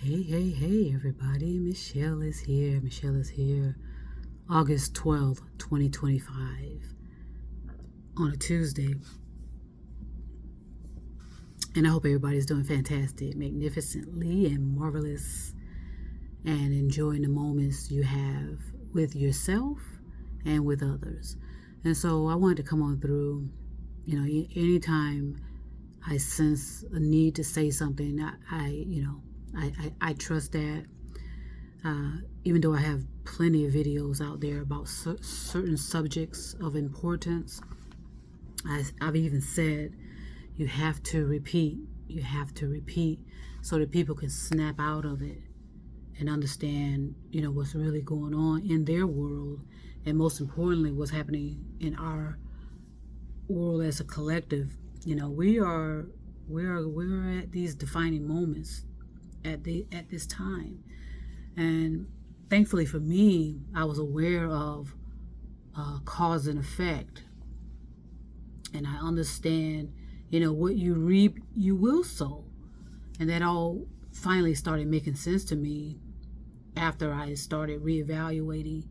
Hey, everybody. Michelle is here. August 12th, 2025, on a Tuesday. And I hope everybody's doing fantastic, magnificently, and marvelous, and enjoying the moments you have with yourself and with others. And so I wanted to come on through. Anytime I sense a need to say something, I trust that. Even though I have plenty of videos out there about certain subjects of importance, I've even said you have to repeat. You have to repeat so that people can snap out of it and understand, what's really going on in their world, and most importantly, what's happening in our world as a collective. We're at these defining moments at this time. And thankfully for me, I was aware of cause and effect. And I understand, what you reap, you will sow. And that all finally started making sense to me after I started reevaluating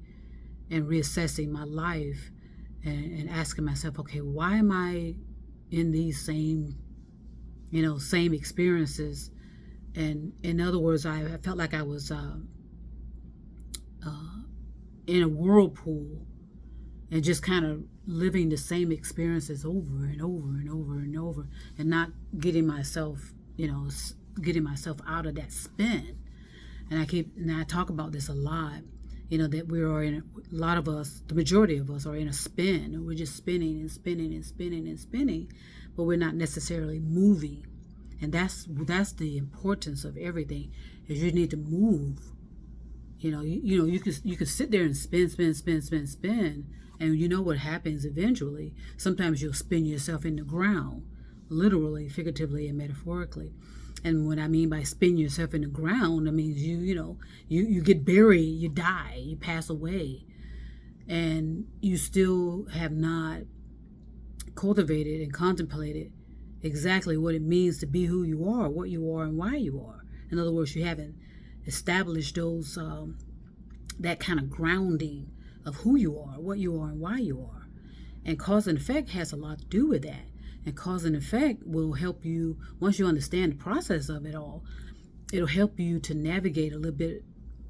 and reassessing my life and asking myself, okay, why am I in these same experiences? And in other words, I felt like I was in a whirlpool and just kind of living the same experiences over and over and over and over, and not getting myself out of that spin. And I talk about this a lot, that we are in, a lot of us, the majority of us, are in a spin, and we're just spinning and spinning and spinning and spinning, but we're not necessarily moving. And that's the importance of everything, is you need to move. You can sit there and spin, and you know what happens eventually. Sometimes you'll spin yourself in the ground, literally, figuratively, and metaphorically. And what I mean by spin yourself in the ground, I mean you get buried, you die, you pass away, and you still have not cultivated and contemplated exactly what it means to be who you are, what you are, and why you are. In other words, you haven't established those that kind of grounding of who you are, what you are, and why you are. And cause and effect has a lot to do with that. And cause and effect will help you, once you understand the process of it all, it'll help you to navigate a little bit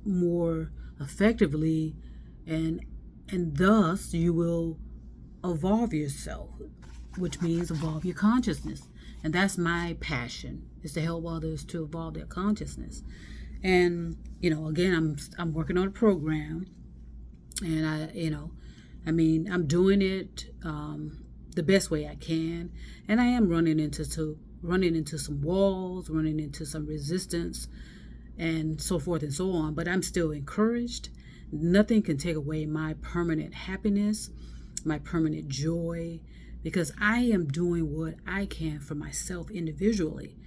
more effectively, and thus you will evolve yourself, which means evolve your consciousness. And that's my passion, is to help others to evolve their consciousness. And again, I'm working on a program, and I'm doing it the best way I can, and I am running into some walls, running into some resistance, and so forth and so on. But I'm still encouraged. Nothing can take away my permanent happiness, my permanent joy, because I am doing what I can for myself individually.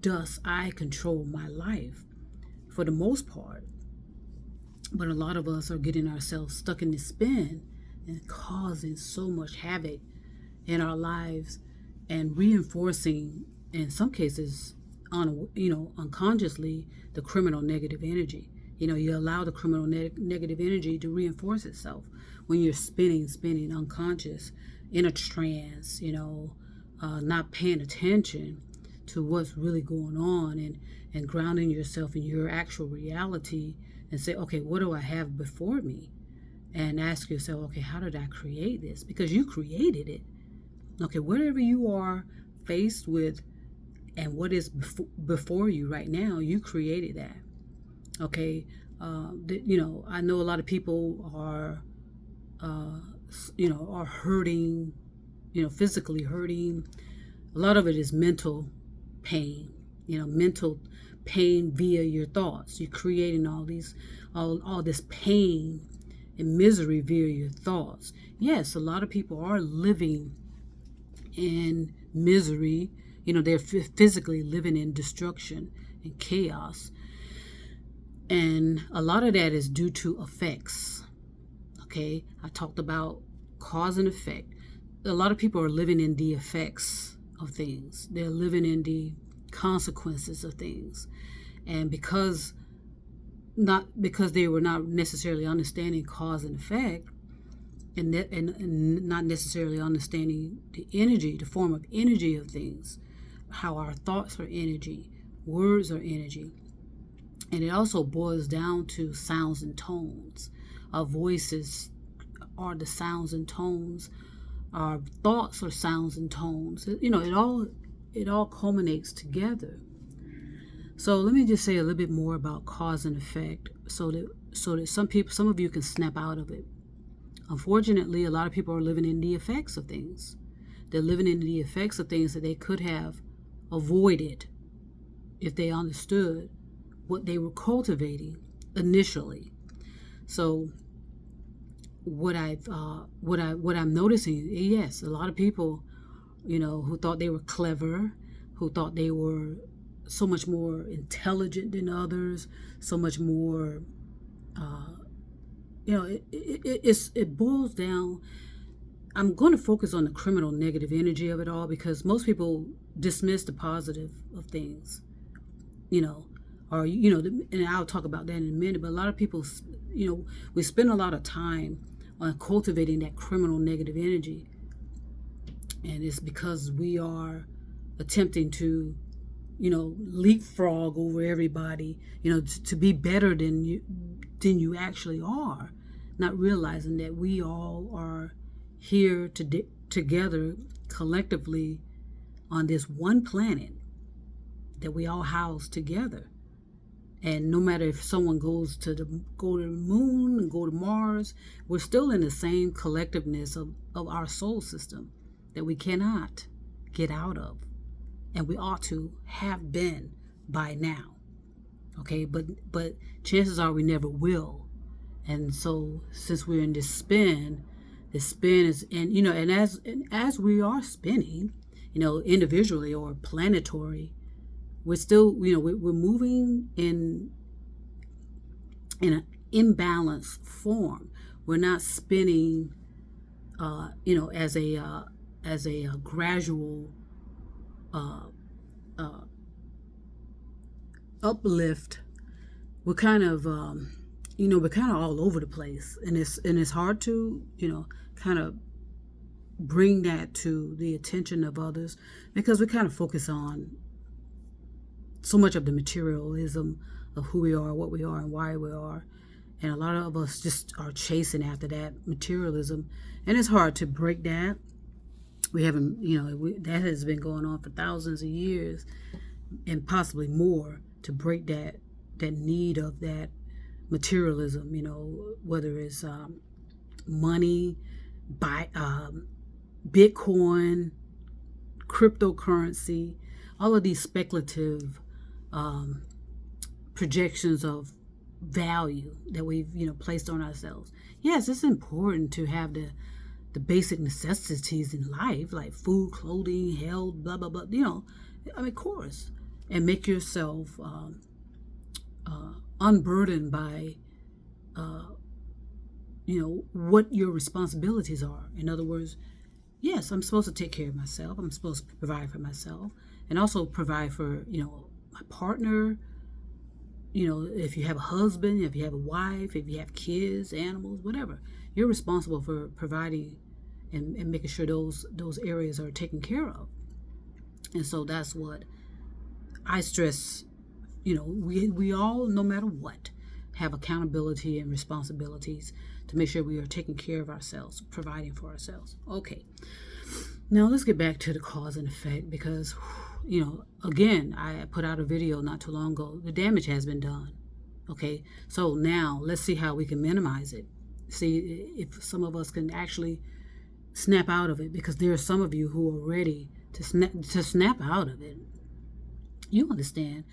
Thus, I control my life for the most part. But a lot of us are getting ourselves stuck in this spin and causing so much havoc in our lives, and reinforcing, in some cases, unconsciously, the criminal negative energy. You allow the criminal negative energy to reinforce itself when you're spinning unconscious, in a trance, not paying attention to what's really going on, and grounding yourself in your actual reality, and say, okay, what do I have before me? And ask yourself, okay, how did I create this? Because you created it. Okay, whatever you are faced with and what is before you right now, you created that. Okay, I know a lot of people are hurting, physically hurting. A lot of it is mental pain, mental pain via your thoughts. You're creating all this pain and misery via your thoughts. Yes, a lot of people are living in misery. They're physically living in destruction and chaos. And a lot of that is due to effects. Okay, I talked about cause and effect. A lot of people are living in the effects of things. They're living in the consequences of things. And because they were not necessarily understanding cause and effect, and not necessarily understanding the energy, the form of energy of things, how our thoughts are energy, words are energy. And it also boils down to sounds and tones. Our voices are the sounds and tones. Our thoughts are sounds and tones. It all culminates together. So let me just say a little bit more about cause and effect, so that some of you can snap out of it. Unfortunately, a lot of people are living in the effects of things. They're living in the effects of things that they could have avoided if they understood what they were cultivating initially. So what I'm noticing, yes, a lot of people, who thought they were clever, who thought they were so much more intelligent than others, so much more, it boils down. I'm going to focus on the criminal negative energy of it all, because most people dismiss the positive of things, and I'll talk about that in a minute. But a lot of people, we spend a lot of time on cultivating that criminal negative energy, and it's because we are attempting to, leapfrog over everybody, to be better than you actually are, not realizing that we all are here together collectively on this one planet that we all house together. And no matter if someone goes to the moon and go to Mars, we're still in the same collectiveness of our soul system that we cannot get out of. And we ought to have been by now. Okay, but chances are we never will. And so since we're in this spin is, and as we are spinning, individually or planetary, we're still, we're moving in an imbalanced form. We're not spinning, as a gradual uplift. We're kind of, we're kind of all over the place, and it's hard to, kind of bring that to the attention of others, because we kind of focus on so much of the materialism of who we are, what we are, and why we are. And a lot of us just are chasing after that materialism. And it's hard to break that. We haven't, that has been going on for thousands of years and possibly more, to break that need of that materialism, whether it's money, Bitcoin, cryptocurrency, all of these speculative projections of value that we've placed on ourselves. Yes, it's important to have the basic necessities in life, like food, clothing, health, blah blah blah, of course, and make yourself unburdened by what your responsibilities are. In other words, yes, I'm supposed to take care of myself, I'm supposed to provide for myself, and also provide for my partner. If you have a husband, if you have a wife, if you have kids, animals, whatever, you're responsible for providing and making sure those areas are taken care of. And so that's what I stress. We all, no matter what, have accountability and responsibilities to make sure we are taking care of ourselves, providing for ourselves. Okay, now let's get back to the cause and effect, because again, I put out a video not too long ago. The damage has been done. Okay, so now let's see how we can minimize it. See if some of us can actually snap out of it, because there are some of you who are ready to snap out of it. You understand,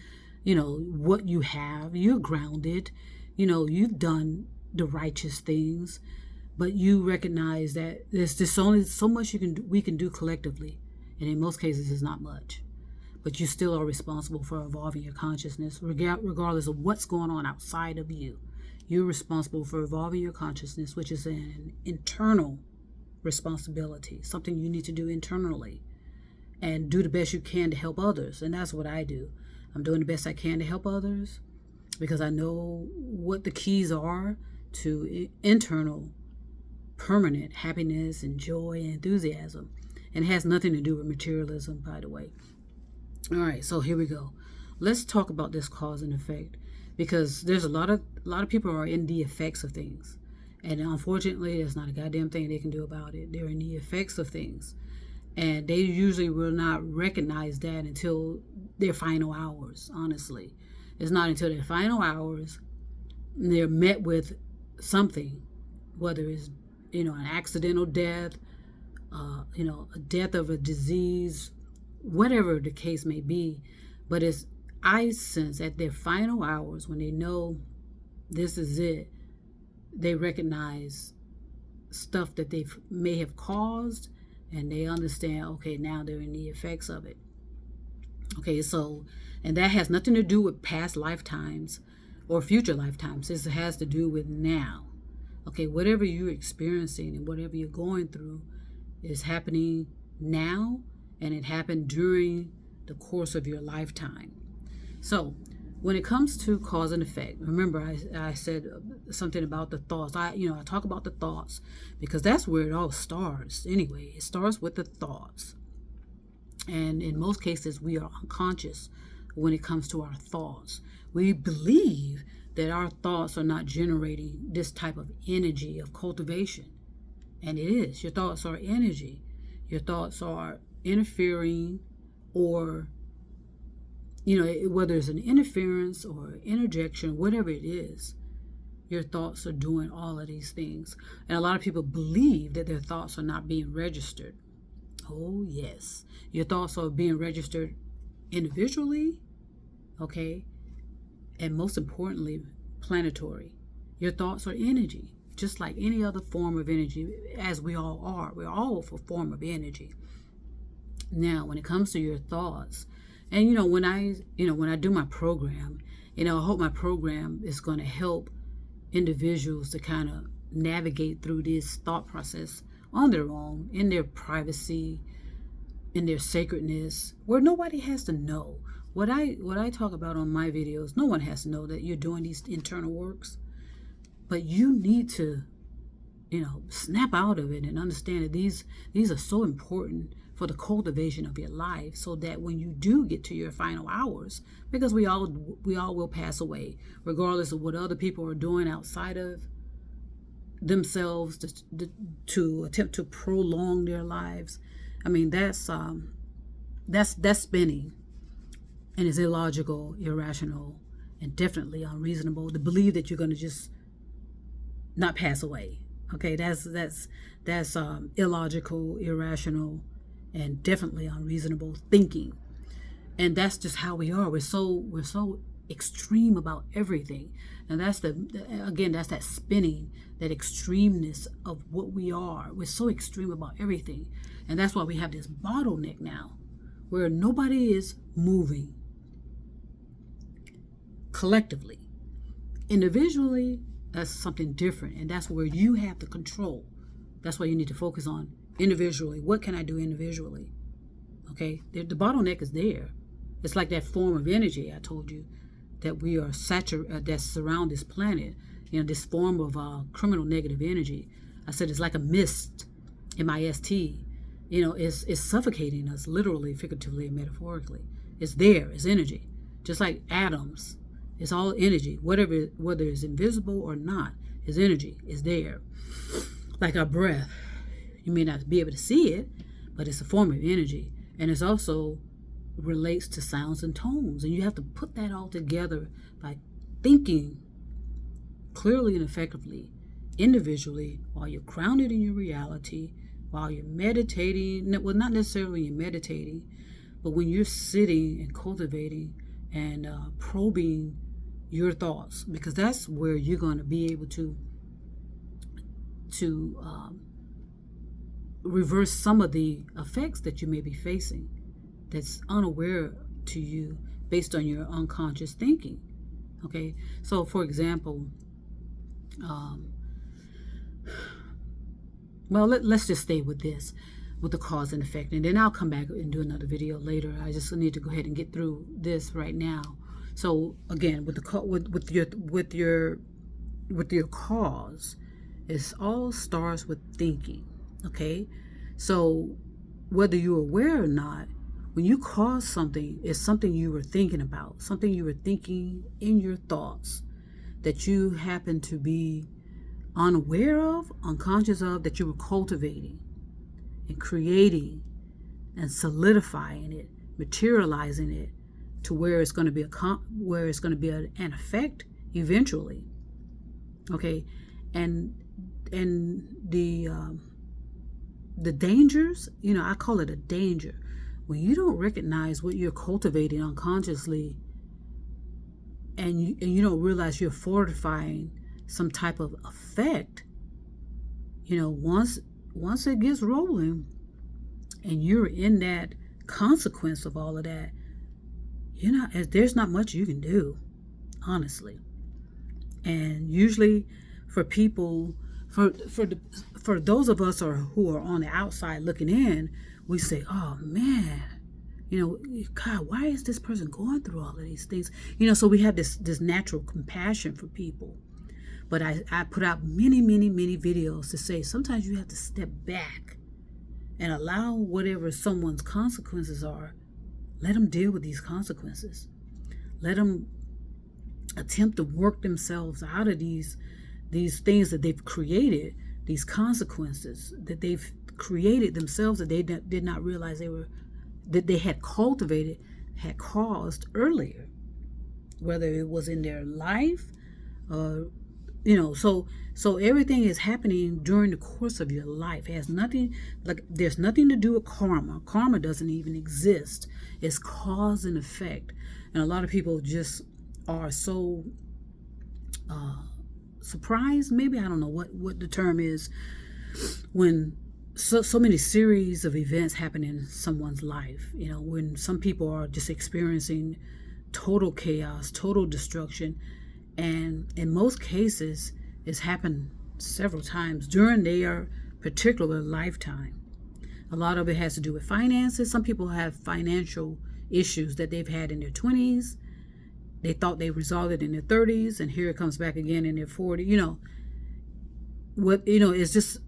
what you have. You're grounded. You've done the righteous things, but you recognize that there's just only so much we can do collectively, and in most cases, it's not much. But you still are responsible for evolving your consciousness, regardless of what's going on outside of you. You're responsible for evolving your consciousness, which is an internal responsibility, something you need to do internally, and do the best you can to help others. And that's what I do. I'm doing the best I can to help others because I know what the keys are to internal permanent happiness and joy and enthusiasm. And it has nothing to do with materialism, by the way. All right, so here we go. Let's talk about this cause and effect, because there's a lot of people are in the effects of things, and unfortunately, there's not a goddamn thing they can do about it. They're in the effects of things, and they usually will not recognize that until their final hours. Honestly, it's not until their final hours they're met with something, whether it's an accidental death, a death of a disease, whatever the case may be. But I sense at their final hours, when they know this is it, they recognize stuff that they may have caused, and they understand, okay, now they're in the effects of it. Okay, so, and that has nothing to do with past lifetimes or future lifetimes. This has to do with now. Okay, whatever you're experiencing and whatever you're going through is happening now, and it happened during the course of your lifetime. So when it comes to cause and effect, remember I said something about the thoughts. I talk about the thoughts because that's where it all starts anyway. It starts with the thoughts. And in most cases, we are unconscious when it comes to our thoughts. We believe that our thoughts are not generating this type of energy of cultivation. And it is. Your thoughts are energy. Your thoughts are interfering, or whether it's an interference or interjection, whatever it is, your thoughts are doing all of these things. And a lot of people believe that their thoughts are not being registered. Oh, yes. Your thoughts are being registered individually, okay? And most importantly, planetary. Your thoughts are energy, just like any other form of energy, as we all are. We're all a form of energy. Now, when it comes to your thoughts, and when I do my program, I hope my program is going to help individuals to kind of navigate through this thought process on their own, in their privacy, in their sacredness, where nobody has to know. What I talk about on my videos, no one has to know that you're doing these internal works, but you need to, snap out of it and understand that these are so important for the cultivation of your life, so that when you do get to your final hours, because we all will pass away, regardless of what other people are doing outside of themselves to attempt to prolong their lives. I mean, that's spinning, and it's illogical, irrational, and definitely unreasonable to believe that you're going to just not pass away. Okay, that's illogical, irrational, and definitely unreasonable thinking. And that's just how we are. We're so extreme about everything. And that's that's that spinning, that extremeness of what we are. We're so extreme about everything. And that's why we have this bottleneck now, where nobody is moving collectively. Individually, that's something different. And that's where you have the control. That's why you need to focus on individually. What can I do individually? Okay, the bottleneck is there. It's like that form of energy I told you that we are that surround this planet. This form of criminal negative energy. I said it's like a mist, M-I-S-T. It's suffocating us, literally, figuratively, and metaphorically. It's there. It's energy, just like atoms. It's all energy. Whether it's invisible or not, it's energy. It's there, like our breath. You may not be able to see it, but it's a form of energy. And it's also relates to sounds and tones. And you have to put that all together by thinking clearly and effectively, individually, while you're grounded in your reality, while you're meditating. Well, not necessarily when you're meditating, but when you're sitting and cultivating and probing your thoughts, because that's where you're going to be able to reverse some of the effects that you may be facing that's unaware to you based on your unconscious thinking. Okay, so for example, let's just stay with this. with the cause and effect. And then I'll come back and do another video later. I just need to go ahead and get through this right now. So again, with your cause, it all starts with thinking. Okay, so whether you're aware or not, when you cause something, it's something you were thinking about, something you were thinking in your thoughts that you happen to be unaware of, unconscious of, that you were cultivating and creating and solidifying it, materializing it to where it's going to be an effect eventually. Okay, and the dangers, I call it a danger. When you don't recognize what you're cultivating unconsciously, and you don't realize you're fortifying some type of effect, once it gets rolling and you're in that consequence of all of that, there's not much you can do, honestly. And usually for people, for those of us who are on the outside looking in, we say, oh man, God, why is this person going through all of these things? So we have this natural compassion for people. But I put out many, many, many videos to say sometimes you have to step back and allow whatever someone's consequences are, let them deal with these consequences. Let them attempt to work themselves out of these things that they've created, these consequences that they've created themselves that they did not realize that they had cultivated, had caused earlier, whether it was in their life, so everything is happening during the course of your life. It has nothing, there's nothing to do with karma. Karma doesn't even exist. It's cause and effect. And a lot of people just are so surprised, maybe, I don't know what the term is, when so many series of events happen in someone's life. When some people are just experiencing total chaos, total destruction, and in most cases it's happened several times during their particular lifetime. A lot of it has to do with finances. Some people have financial issues that they've had in their 20s. They thought they resolved it in their 30s, and here it comes back again in their 40s. It's just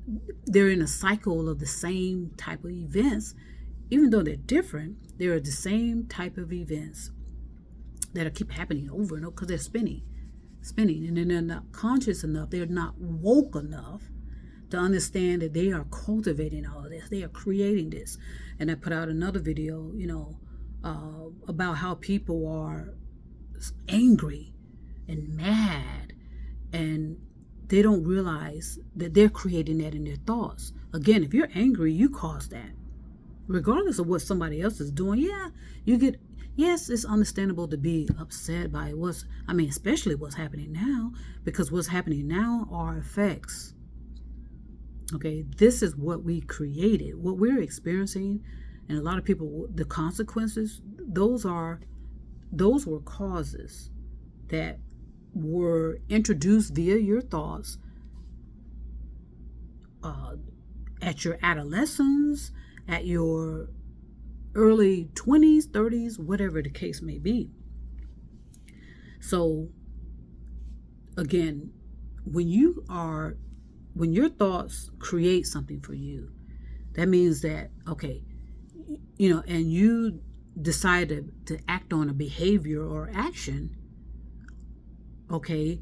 they're in a cycle of the same type of events. Even though they're different, they're the same type of events that keep happening over and over because they're spinning, and then they're not conscious enough, they're not woke enough to understand that they are cultivating all of this, they are creating this. And I put out another video, about how people are angry and mad, and they don't realize that they're creating that in their thoughts. Again, if you're angry, you cause that, regardless of what somebody else is doing. Yes, it's understandable to be upset by especially what's happening now, because what's happening now are effects. Okay, this is what we created, what we're experiencing, and a lot of people, the consequences, those were causes that were introduced via your thoughts at your adolescence, at your early 20s, 30s, whatever the case may be. So again, when your thoughts create something for you, that means that, okay, and you decide to act on a behavior or action, okay,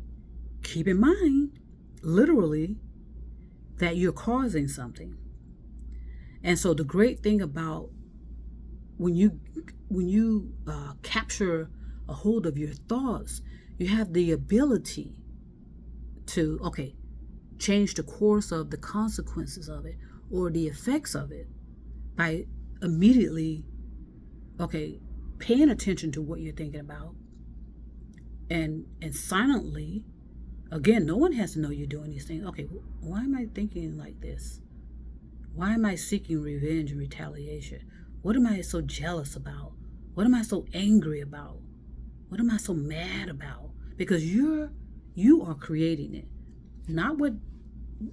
keep in mind, literally, that you're causing something. And so the great thing about when you capture a hold of your thoughts, you have the ability to, okay, change the course of the consequences of it or the effects of it by immediately, okay, paying attention to what you're thinking about, and silently, again, no one has to know you're doing these things. Okay, why am I thinking like this? Why am I seeking revenge and retaliation? What am I so jealous about? What am I so angry about? What am I so mad about? Because you are creating it. Not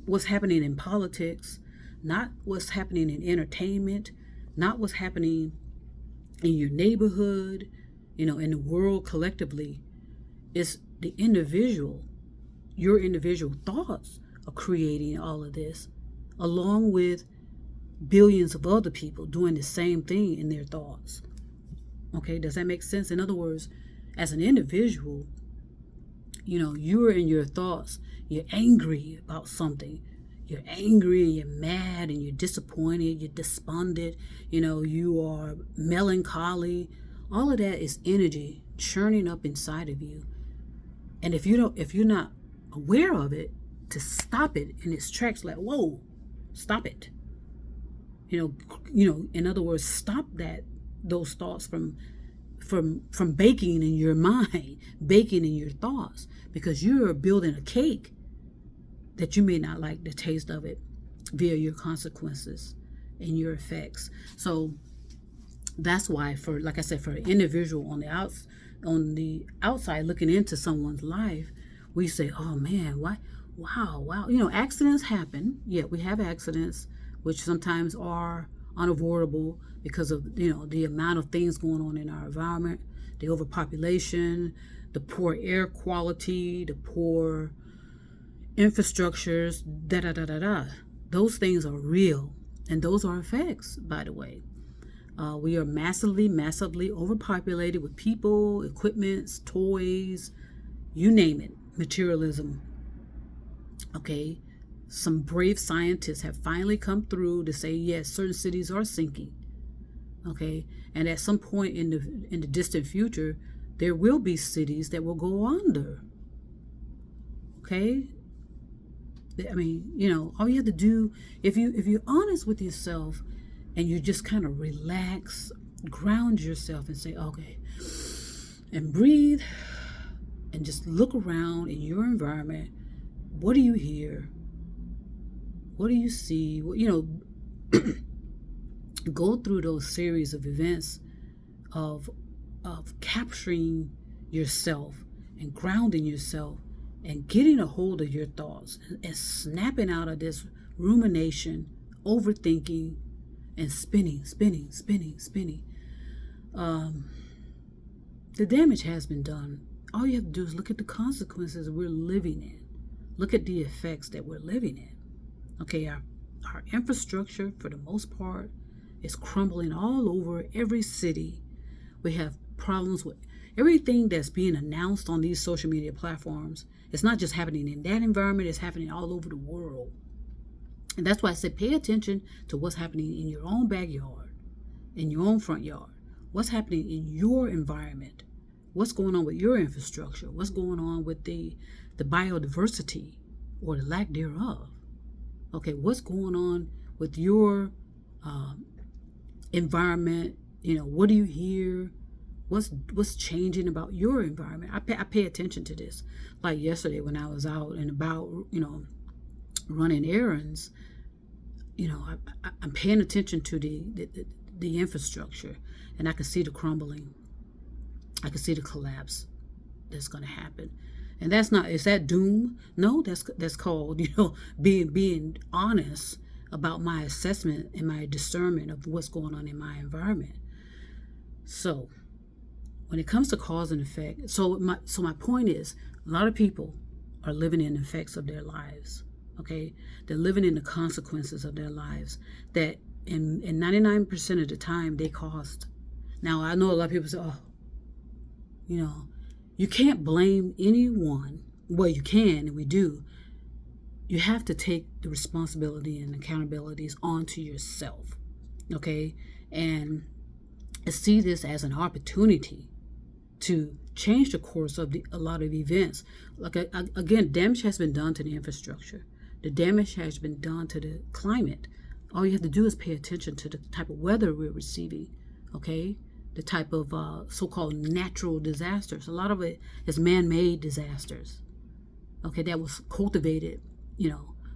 what's happening in politics, not what's happening in entertainment, not what's happening in your neighborhood, in the world collectively. It's the individual, your individual thoughts are creating all of this, along with billions of other people doing the same thing in their thoughts. Okay, does that make sense? In other words, as an individual, you're in your thoughts, you're angry about something. You're angry and you're mad and you're disappointed, you're despondent, you are melancholy. All of that is energy churning up inside of you. And if you're not aware of it, to stop it in its tracks, like, whoa, stop it. In other words, stop those thoughts from baking in your mind, baking in your thoughts, because you're building a cake that you may not like the taste of it via your consequences and your effects. So that's why, for an individual on the outside looking into someone's life, we say, oh man, why? Wow. Accidents happen. Yeah, we have accidents, which sometimes are unavoidable because of, the amount of things going on in our environment, the overpopulation, the poor air quality, the poor infrastructures, Those things are real, and those are effects, by the way. We are massively overpopulated with people, equipments, toys, you name it, materialism. Okay, some brave scientists have finally come through to say, yes, certain cities are sinking. Okay, and at some point in the distant future, there will be cities that will go under. Okay. I mean, all you have to do, if you're honest with yourself and you just kind of relax, ground yourself and say, okay, and breathe and just look around in your environment. What do you hear? What do you see? Go through those series of events of capturing yourself and grounding yourself and getting a hold of your thoughts and snapping out of this rumination, overthinking, and spinning. The damage has been done. All you have to do is look at the consequences we're living in. Look at the effects that we're living in. Okay, our infrastructure, for the most part, is crumbling all over every city. We have problems with everything that's being announced on these social media platforms. It's not just happening in that environment, it's happening all over the world. And that's why I say pay attention to what's happening in your own backyard, in your own front yard. What's happening in your environment? What's going on with your infrastructure? What's going on with the biodiversity or the lack thereof? Okay, what's going on with your environment? What do you hear? What's changing about your environment? I pay attention to this. Like yesterday when I was out and about, running errands, I'm paying attention to the infrastructure, and I can see the crumbling. I can see the collapse that's going to happen. And is that doom? No, that's called, being honest about my assessment and my discernment of what's going on in my environment. So when it comes to cause and effect, so my point is, a lot of people are living in the effects of their lives. Okay, they're living in the consequences of their lives that in 99% of the time they caused. Now I know a lot of people say, oh, you can't blame anyone. Well, you can, and we do. You have to take the responsibility and accountabilities onto yourself. Okay, and see this as an opportunity to change the course of a lot of events. Like again, damage has been done to the infrastructure. The damage has been done to the climate. All you have to do is pay attention to the type of weather we're receiving, okay? The type of so-called natural disasters. A lot of it is man-made disasters, okay, that was cultivated,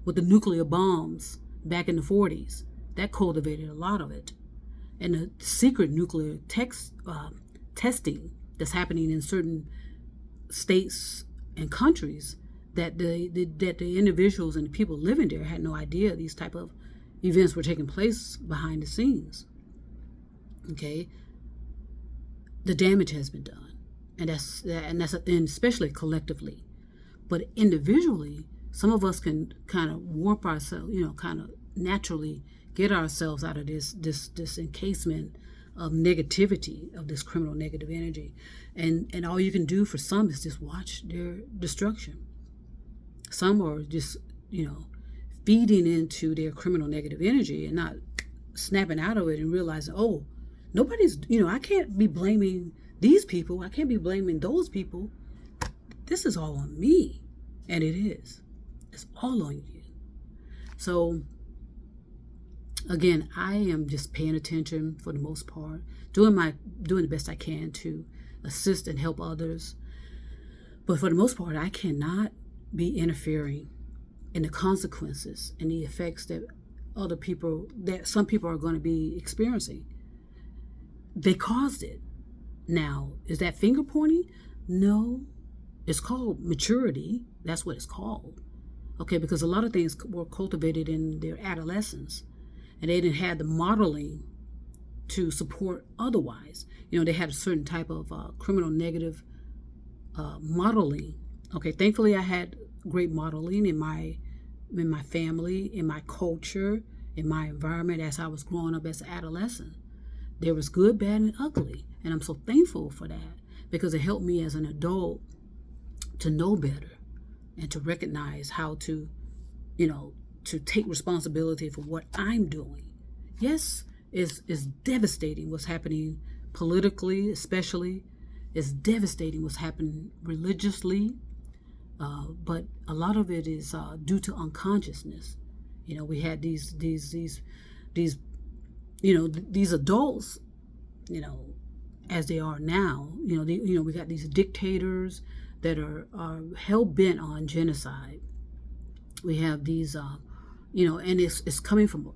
with the nuclear bombs back in the 40s. That cultivated a lot of it. And the secret nuclear testing that's happening in certain states and countries that the individuals and the people living there had no idea these type of events were taking place behind the scenes. Okay, the damage has been done, and especially collectively, but individually, some of us can kind of warp ourselves, kind of naturally get ourselves out of this encasement of negativity, of this criminal negative energy, and all you can do for some is just watch their destruction. Some are just feeding into their criminal negative energy and not snapping out of it and realizing, oh, nobody's, I can't be blaming these people, I can't be blaming those people, this is all on me. And it is, it's all on you. So again, I am just paying attention for the most part, doing the best I can to assist and help others. But for the most part, I cannot be interfering in the consequences and the effects that some people are going to be experiencing. They caused it. Now, is that finger pointing? No. It's called maturity. That's what it's called. Okay, because a lot of things were cultivated in their adolescence, and they didn't have the modeling to support otherwise. They had a certain type of criminal negative modeling. Okay, thankfully I had great modeling in my family, in my culture, in my environment as I was growing up as an adolescent. There was good, bad, and ugly, and I'm so thankful for that because it helped me as an adult to know better and to recognize how to, to take responsibility for what I'm doing. Yes, it's devastating what's happening politically, especially. It's devastating what's happening religiously, but a lot of it is due to unconsciousness. We had these adults, as they are now. We got these dictators that are hell bent on genocide. We have these, and it's coming from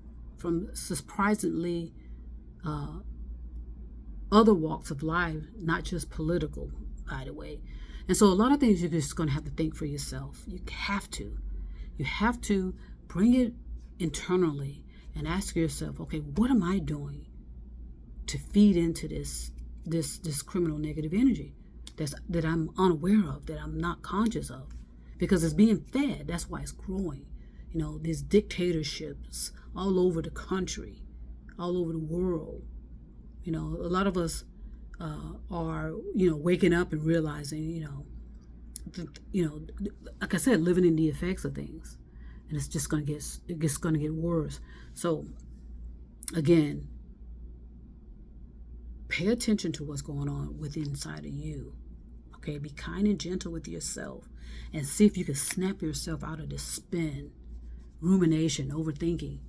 surprisingly other walks of life, not just political, by the way. And so a lot of things you're just going to have to think for yourself. You have to bring it internally and ask yourself, okay, what am I doing to feed into this criminal negative energy that I'm unaware of, that I'm not conscious of? Because it's being fed. That's why it's growing. These dictatorships all over the country, all over the world. A lot of us are, waking up and realizing, like I said, living in the effects of things, and it's just going to get worse. So, again, pay attention to what's going on inside of you. Okay, be kind and gentle with yourself, and see if you can snap yourself out of this spin, rumination, overthinking,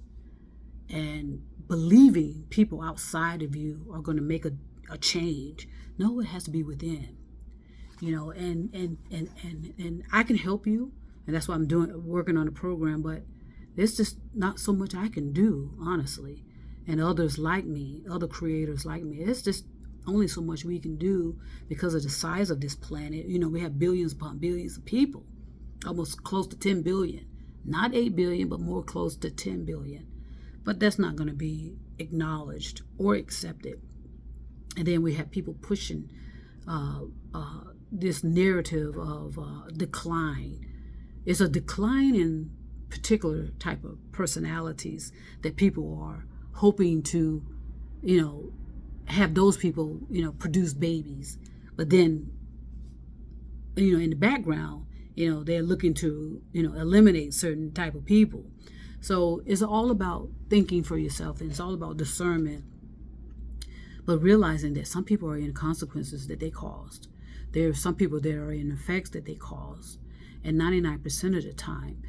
and believing people outside of you are going to make a change. No, it has to be within. And I can help you, and that's why I'm working on the program, but there's just not so much I can do, honestly. And others like me, other creators like me, it's just only so much we can do because of the size of this planet. We have billions upon billions of people, almost close to 10 billion. Not 8 billion, but more close to 10 billion. But that's not going to be acknowledged or accepted. And then we have people pushing this narrative of decline. It's a decline in particular type of personalities that people are hoping to, have those people, produce babies. But then, in the background, they're looking to, eliminate certain type of people. So it's all about thinking for yourself, and it's all about discernment. But realizing that some people are in consequences that they caused. There are some people that are in effects that they caused. And 99% of the time,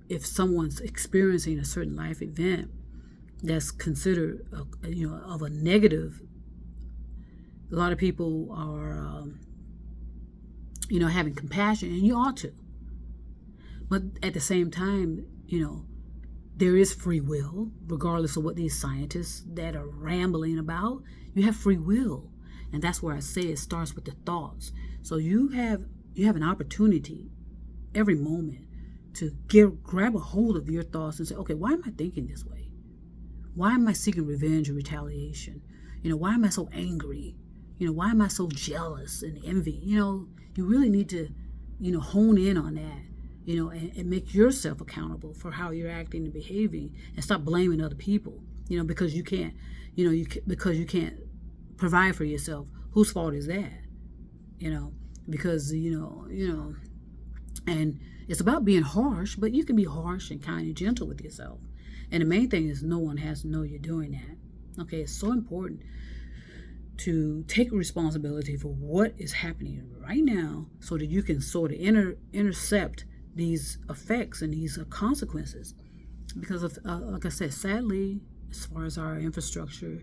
if someone's experiencing a certain life event that's considered, of a negative, a lot of people are, having compassion, and you ought to. But at the same time, there is free will, regardless of what these scientists that are rambling about. You have free will, and that's where I say it starts with the thoughts. So you have an opportunity every moment grab a hold of your thoughts and say, okay, why am I thinking this way? Why am I seeking revenge or retaliation? Why am I so angry? Why am I so jealous and envy? You really need to, hone in on that, and make yourself accountable for how you're acting and behaving, and stop blaming other people, because you can't, because you can't provide for yourself. Whose fault is that? Because, and it's about being harsh, but you can be harsh and kind and gentle with yourself. And the main thing is no one has to know you're doing that. Okay, it's so important to take responsibility for what is happening right now so that you can sort of intercept these effects and these consequences. Because, like I said, sadly, as far as our infrastructure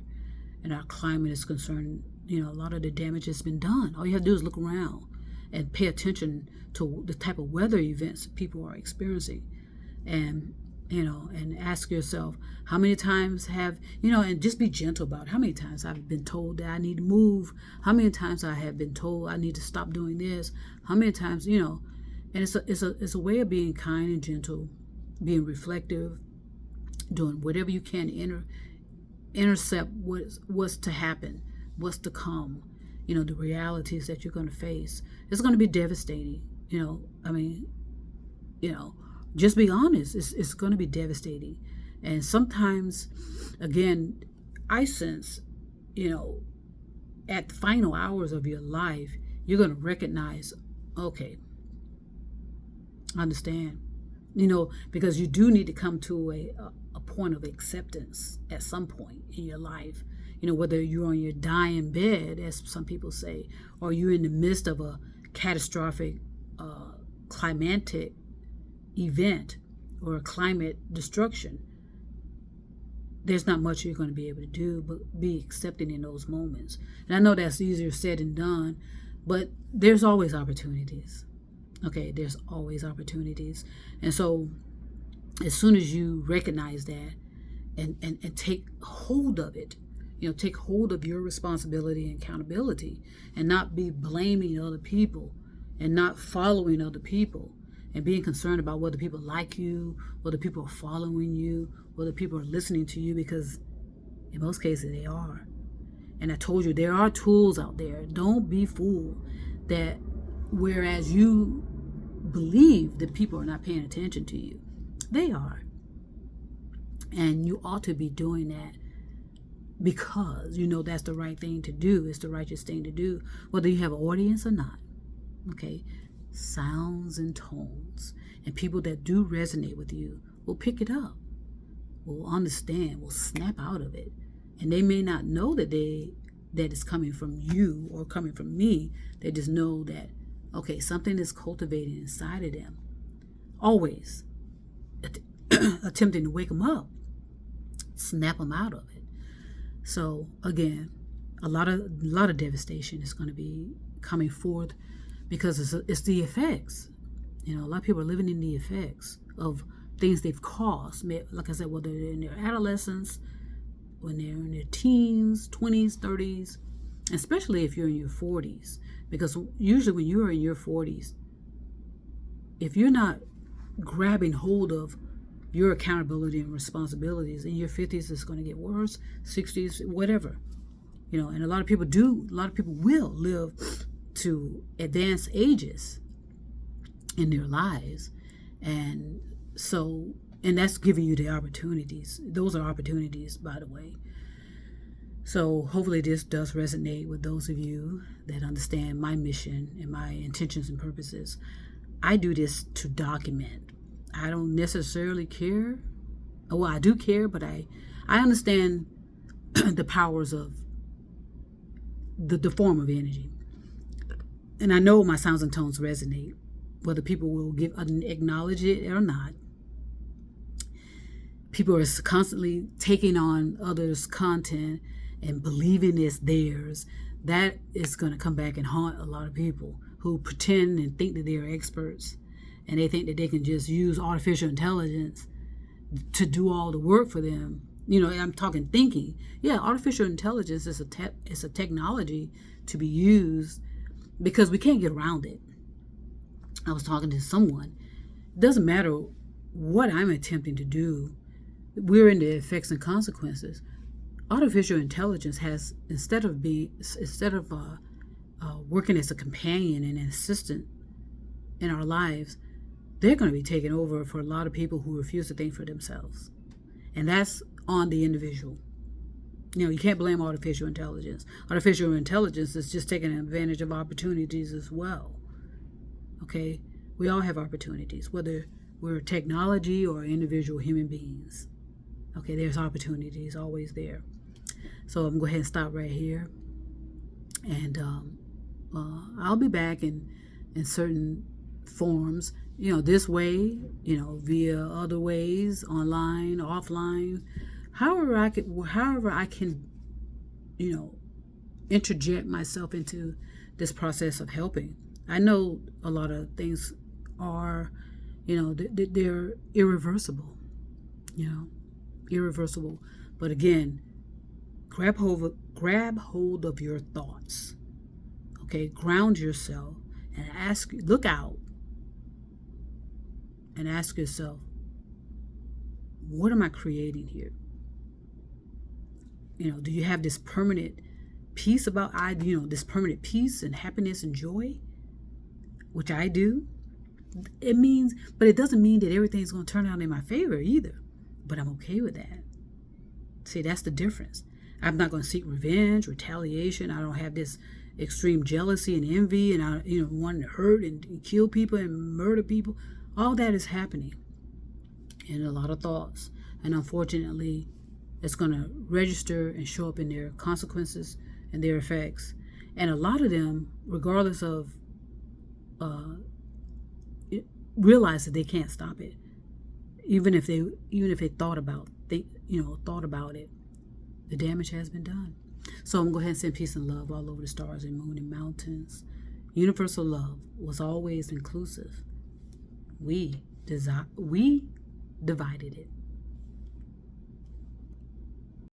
and our climate is concerned, a lot of the damage has been done. All you have to do is look around and pay attention to the type of weather events people are experiencing. And ask yourself, how many times and just be gentle about it. How many times I've been told that I need to move? How many times I have been told I need to stop doing this? How many times, and it's a way of being kind and gentle, being reflective, doing whatever you can to intercept what's to happen, what's to come, the realities that you're going to face. It's going to be devastating, just be honest. It's going to be devastating. And sometimes, again, I sense, at the final hours of your life, you're going to recognize, okay, I understand, because you do need to come to a point of acceptance at some point in your life, whether you're on your dying bed, as some people say, or you're in the midst of a catastrophic climatic event or a climate destruction. There's not much you're going to be able to do but be accepting in those moments. And I know that's easier said than done, but there's always opportunities. Okay, there's always opportunities. And so as soon as you recognize that and take hold of it, take hold of your responsibility and accountability, and not be blaming other people and not following other people, and being concerned about whether people like you, whether people are following you, whether people are listening to you, because in most cases they are. And I told you, there are tools out there. Don't be fooled that whereas you believe that people are not paying attention to you, they are. And you ought to be doing that because that's the right thing to do. It's the righteous thing to do, whether you have an audience or not. Okay? Sounds and tones, and people that do resonate with you will pick it up, will understand, will snap out of it. And they may not know that it's coming from you or coming from me. They just know that, okay, something is cultivating inside of them, always attempting to wake them up, snap them out of it. So again, a lot of devastation is going to be coming forth, because it's the effects. A lot of people are living in the effects of things they've caused. Like I said, whether they're in their adolescence, when they're in their teens, 20s, 30s, especially if you're in your 40s. Because usually when you're in your 40s, if you're not grabbing hold of your accountability and responsibilities, in your 50s it's going to get worse, 60s, whatever. And a lot of people will live to advanced ages in their lives, and that's giving you the opportunities. Those are opportunities, by the way. So hopefully this does resonate with those of you that understand my mission and my intentions and purposes. I do this to document. I don't necessarily care. Well, I do care, but I understand the powers of the form of energy. And I know my sounds and tones resonate, whether people will acknowledge it or not. People are constantly taking on others' content and believing it's theirs. That is going to come back and haunt a lot of people who pretend and think that they're experts, and they think that they can just use artificial intelligence to do all the work for them. I'm talking thinking. Yeah, artificial intelligence is a technology to be used, because we can't get around it. I was talking to someone, It doesn't matter what I'm attempting to do. We're in the effects and consequences. Artificial intelligence has, instead of working as a companion and an assistant in our lives, they're going to be taken over for a lot of people who refuse to think for themselves. And that's on the individual. You can't blame artificial intelligence. Artificial intelligence is just taking advantage of opportunities as well. Okay? We all have opportunities, whether we're technology or individual human beings. Okay, there's opportunities always there. So I'm going to go ahead and stop right here. And I'll be back in certain forms, this way, via other ways, online, offline, however I can, interject myself into this process of helping. I know a lot of things are, they're irreversible, irreversible. But again, grab hold of your thoughts. Okay, ground yourself and look out and ask yourself, what am I creating here? Do you have this permanent peace this permanent peace and happiness and joy, which I do? But it doesn't mean that everything's going to turn out in my favor either. But I'm okay with that. See, that's the difference. I'm not going to seek revenge, retaliation. I don't have this extreme jealousy and envy, and I, wanting to hurt and kill people and murder people. All that is happening in a lot of thoughts, and unfortunately, it's going to register and show up in their consequences and their effects. And a lot of them, regardless of realize that they can't stop it, even if they thought about it, the damage has been done. So I'm going to go ahead and send peace and love all over the stars and moon and mountains. Universal love was always inclusive. We divided it.